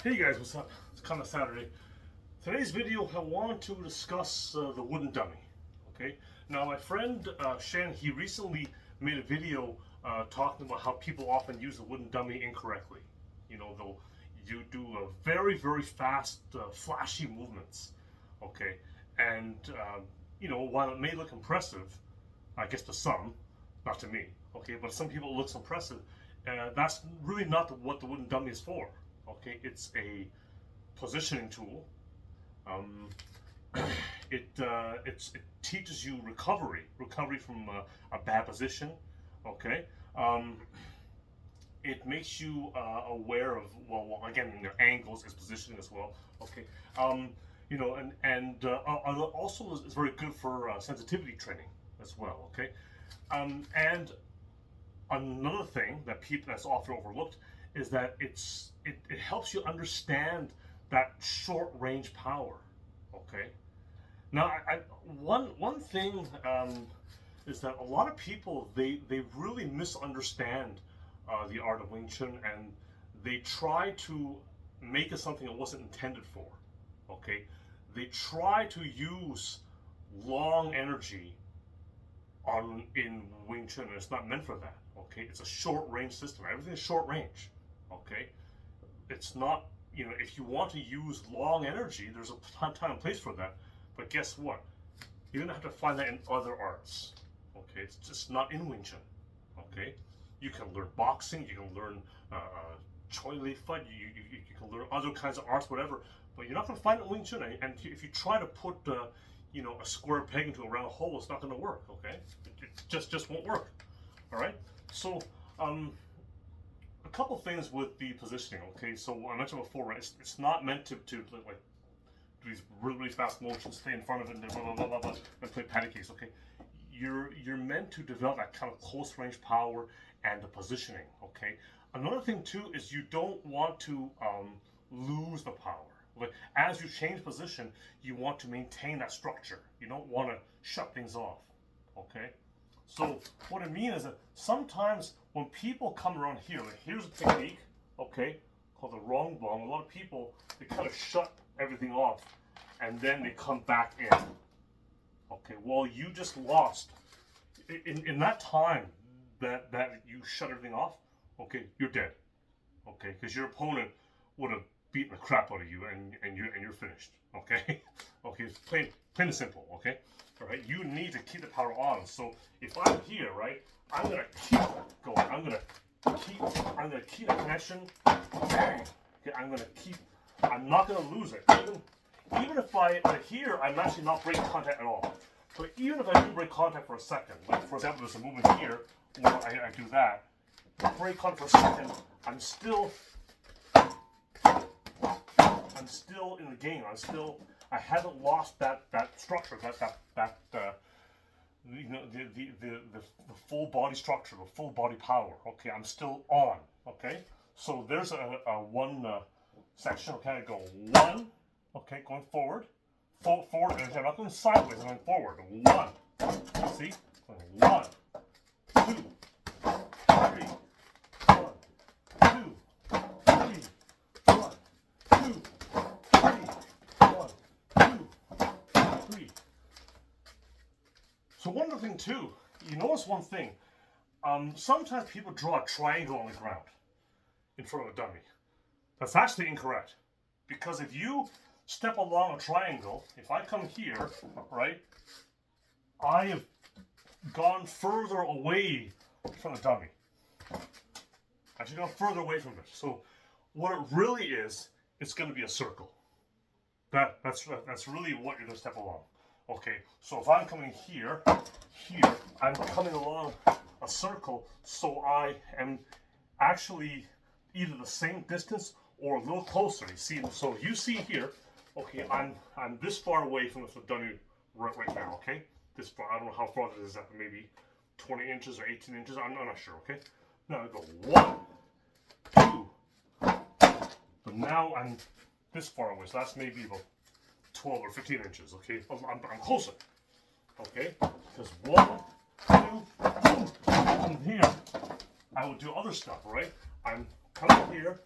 Hey guys, what's up? It's kind of Saturday. Today's video, I want to discuss the wooden dummy. Okay. Now, my friend Shen, he recently made a video talking about how people often use the wooden dummy incorrectly. You know, you do very, very fast, flashy movements. Okay, and while it may look impressive, I guess to some, not to me. Okay, but some people it looks impressive. That's really not what the wooden dummy is for. Okay, it's a positioning tool. Um, it teaches you recovery from a bad position. Okay, um, it makes you aware of again your angles is positioning as well. Okay, and also is very good for sensitivity training as well. Okay, and another thing that people that's often overlooked is that it helps you understand that short range power. Okay. Now, one thing is that a lot of people they really misunderstand the art of Wing Chun, and they try to make it something it wasn't intended for. Okay, they try to use long energy in Wing Chun, and it's not meant for that. Okay, it's a short range system. Everything is short range. Okay, it's not, if you want to use long energy, there's a time and place for that. But guess what? You're gonna have to find that in other arts. Okay, it's just not in Wing Chun. Okay, you can learn boxing, you can learn Choi Lei Fut, you can learn other kinds of arts, whatever. But you're not gonna find it in Wing Chun. And if you try to put a square peg into a round hole, it's not gonna work. Okay, it just won't work. All right, so a couple things with the positioning. Okay, so I mentioned before, right? It's not meant to like do these really, really fast motions, stay in front of it, and blah blah blah blah blah, and play patty cakes. Okay, you're meant to develop that kind of close range power and the positioning. Okay, another thing too is you don't want to lose the power. Like as you change position, you want to maintain that structure. You don't want to shut things off. Okay. So what I mean is that sometimes when people come around here, like here's a technique, okay, called the wrong bong. A lot of people, they kind of shut everything off and then they come back in. Okay, well you just lost. In that time that you shut everything off, okay, you're dead. Okay, because your opponent would have beaten the crap out of you and you're finished. Okay? Okay, it's plain and simple, okay? Alright, you need to keep the power on. So if I'm here, right, I'm gonna keep going. I'm gonna keep the connection. Bang. Okay, I'm not gonna lose it. Even if here, I'm actually not breaking contact at all. But even if I do break contact for a second, like for example, there's a movement here where I do that, break contact for a second, I'm still in the game. I haven't lost that structure, the full body structure, the full body power. Okay, I'm still on. Okay, so there's a one section. Okay, I go one. Okay, going forward, forward. I'm not going sideways. I'm going forward. One. See, one, two, three. So one other thing too, you notice one thing. Sometimes people draw a triangle on the ground in front of a dummy. That's actually incorrect. Because if you step along a triangle, if I come here, right, I have gone further away from the dummy. Actually gone further away from it. So what it really is, it's going to be a circle. That's really what you're going to step along. Okay, so if I'm coming here, I'm coming along a circle, so I am actually either the same distance or a little closer. You see, so you see here, okay, I'm this far away from the dummy right now. Okay, this far. I don't know how far this is. Maybe 20 inches or 18 inches. I'm not sure. Okay, now I go 1, 2. But now I'm this far away, so that's maybe about 12 or 15 inches, okay? I'm closer, okay? Because 1, 2, and here, I would do other stuff, right? I'm coming here,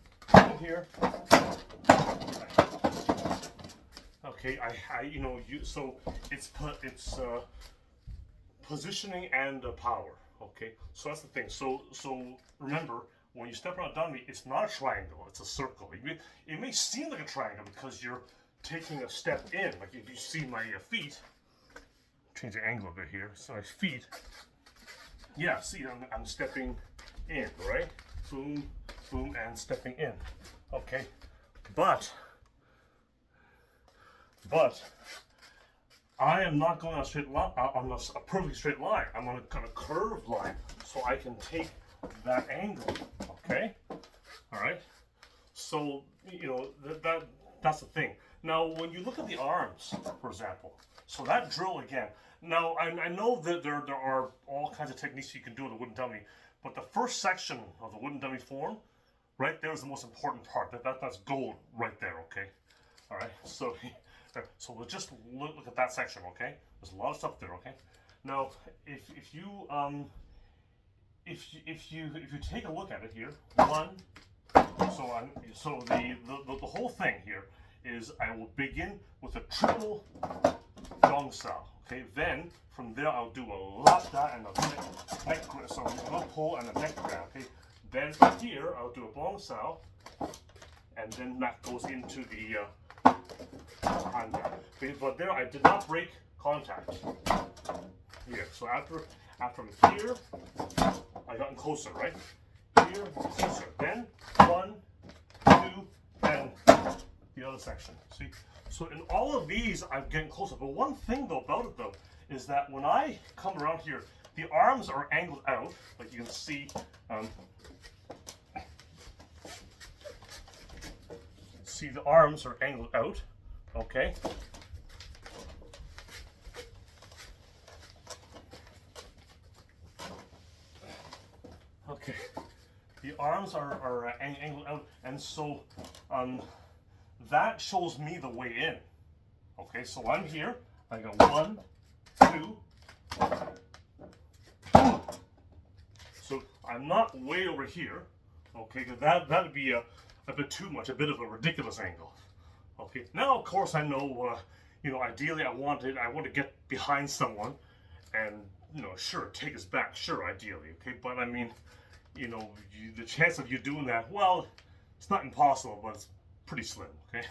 here. Okay, so it's positioning and power. Okay, so that's the thing. So remember, when you step around dummy, it's not a triangle; it's a circle. It may seem like a triangle because you're taking a step in. Like if you see my feet, change the angle a bit here. So my feet, yeah. See, I'm stepping in, right? Boom, boom, and stepping in. Okay, but I am not going on a straight line, on a perfectly straight line. I'm on a kind of curved line, so I can take that angle. Okay, all right. So that's the thing. Now, when you look at the arms, for example, so that drill again. Now, I know that there are all kinds of techniques you can do with a wooden dummy, but the first section of the wooden dummy form, right there is the most important part. That's gold right there. Okay, all right. So we'll just look at that section, okay? There's a lot of stuff there, okay? Now, if you take a look at it here, so the whole thing here is I will begin with a triple gongsa, okay? Then from there I'll do a lata and a neck grab, so a low pull and a neck grab, okay? Then from here I'll do a gongsa, and then that goes into the but there I did not break contact here. So after I'm here, I gotten closer, right? Here, closer. Then 1, 2, and the other section. See? So in all of these, I'm getting closer. But one thing though about it though is that when I come around here, the arms are angled out, like you can see. See, the arms are angled out. Okay. Okay. The arms are angled out, and so that shows me the way in. Okay, so I'm here. I got 1, 2. So I'm not way over here. Okay, because that'd be a bit too much, a bit of a ridiculous angle. Okay, now of course I know, ideally I want to get behind someone and, sure, take his back, sure, ideally, okay, but I mean, the chance of you doing that, well, it's not impossible, but it's pretty slim, okay,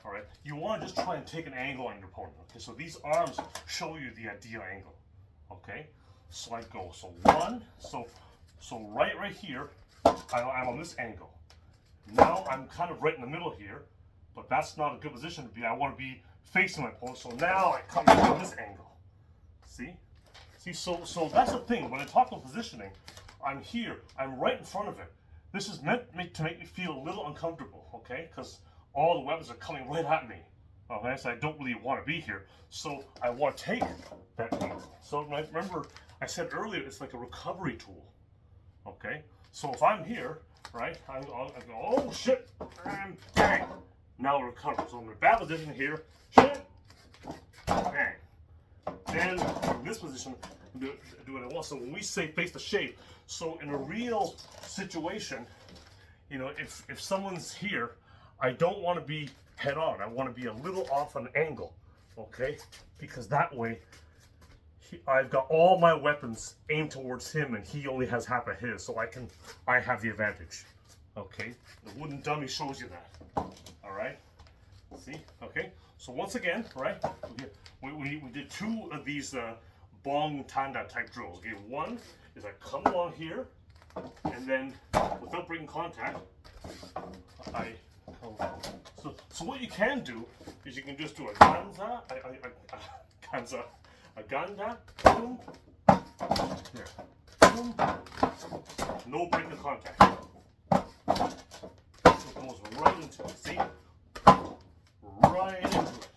all right, you want to just try and take an angle on your opponent, okay, so these arms show you the ideal angle, okay, so I go, so 1, so right here, I'm on this angle, now I'm kind of right in the middle here, but that's not a good position to be. I want to be facing my opponent. So now I come in from this angle. See? So that's the thing. When I talk about positioning, I'm here. I'm right in front of it. This is meant to make me feel a little uncomfortable, okay? Because all the weapons are coming right at me. Okay, so I don't really want to be here. So I want to take that angle. So remember, I said earlier, it's like a recovery tool. Okay? So if I'm here, right, I go, oh shit, and bang. Now it recovers. So in the bad position here, shit, bang. Then in this position, do what I want. So when we say face the shape, so in a real situation, if someone's here, I don't want to be head on. I want to be a little off an angle, okay? Because that way, I've got all my weapons aimed towards him, and he only has half of his, so I have the advantage. Okay, the wooden dummy shows you that. All right, see? Okay, so once again, right? We did 2 of these bong tanda type drills. Okay, one is I come along here, and then without breaking contact, I come. So what you can do is you can just do a ganza, a ganda, boom, here, boom, no breaking contact. It goes right into it, see? Right into it.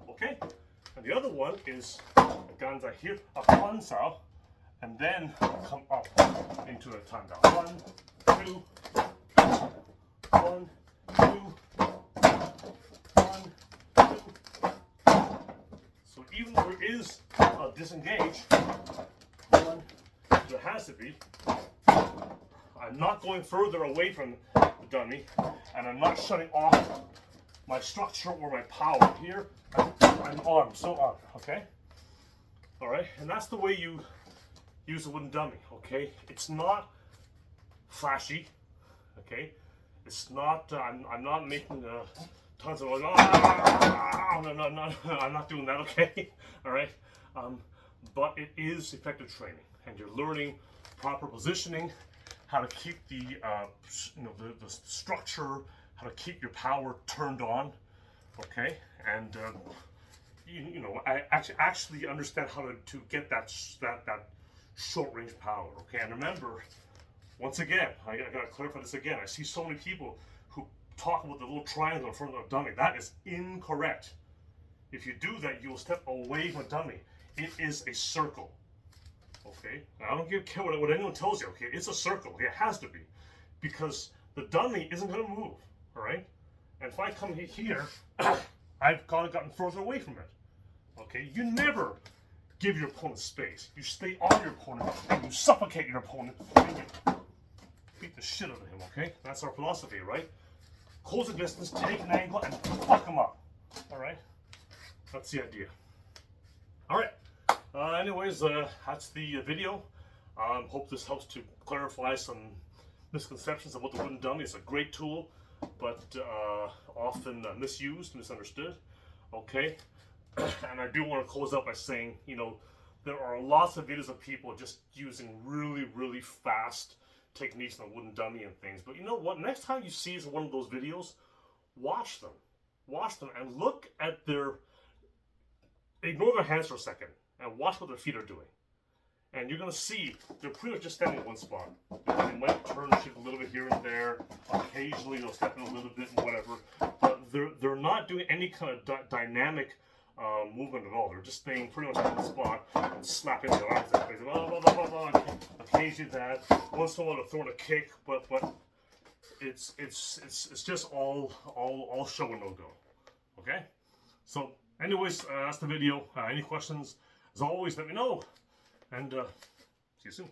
Okay? And the other one is a ganza here, a pansao, and then come up into a tanda. 1, 2, 1, 2, 1, 2. So even though there is a disengage, there has to be, I'm not going further away from the dummy, and I'm not shutting off my structure or my power here. I'm on, so on, okay? All right, and that's the way you use a wooden dummy, okay? It's not flashy, okay? It's not, I'm not making tons of, no, I'm not doing that, okay? All right, but it is effective training, and you're learning proper positioning, how to keep the, the structure, how to keep your power turned on, okay? And I actually understand how to get that short range power, okay? And remember, once again, I gotta clarify this again. I see so many people who talk about the little triangle in front of a dummy. That is incorrect. If you do that, you will step away from a dummy. It is a circle. Okay? I don't care what anyone tells you, okay? It's a circle. It has to be. Because the dummy isn't going to move. Alright? And if I come here, I've gotten further away from it. Okay? You never give your opponent space. You stay on your opponent and you suffocate your opponent and you beat the shit out of him, okay? That's our philosophy, right? Close the distance, take an angle, and fuck him up. Alright? That's the idea. Alright. Anyways, that's the video. Hope this helps to clarify some misconceptions about the wooden dummy. It's a great tool, but often misused, misunderstood. Okay? And I do want to close out by saying, there are lots of videos of people just using really, really fast techniques on a wooden dummy and things. But you know what? Next time you see one of those videos, watch them. Watch them and look at ignore their hands for a second and watch what their feet are doing. And you're going to see they're pretty much just standing in one spot. They might turn shit a little bit here and there. Occasionally they'll step in a little bit and whatever. But they're not doing any kind of dynamic movement at all. They're just staying pretty much in one spot and slapping their arms in place. Blah, blah, blah, blah, blah. Occasionally that. Once in a while they're throwing a kick, but it's just all show and no go. Okay? So anyways, that's the video. Any questions, as always, let me know. And see you soon.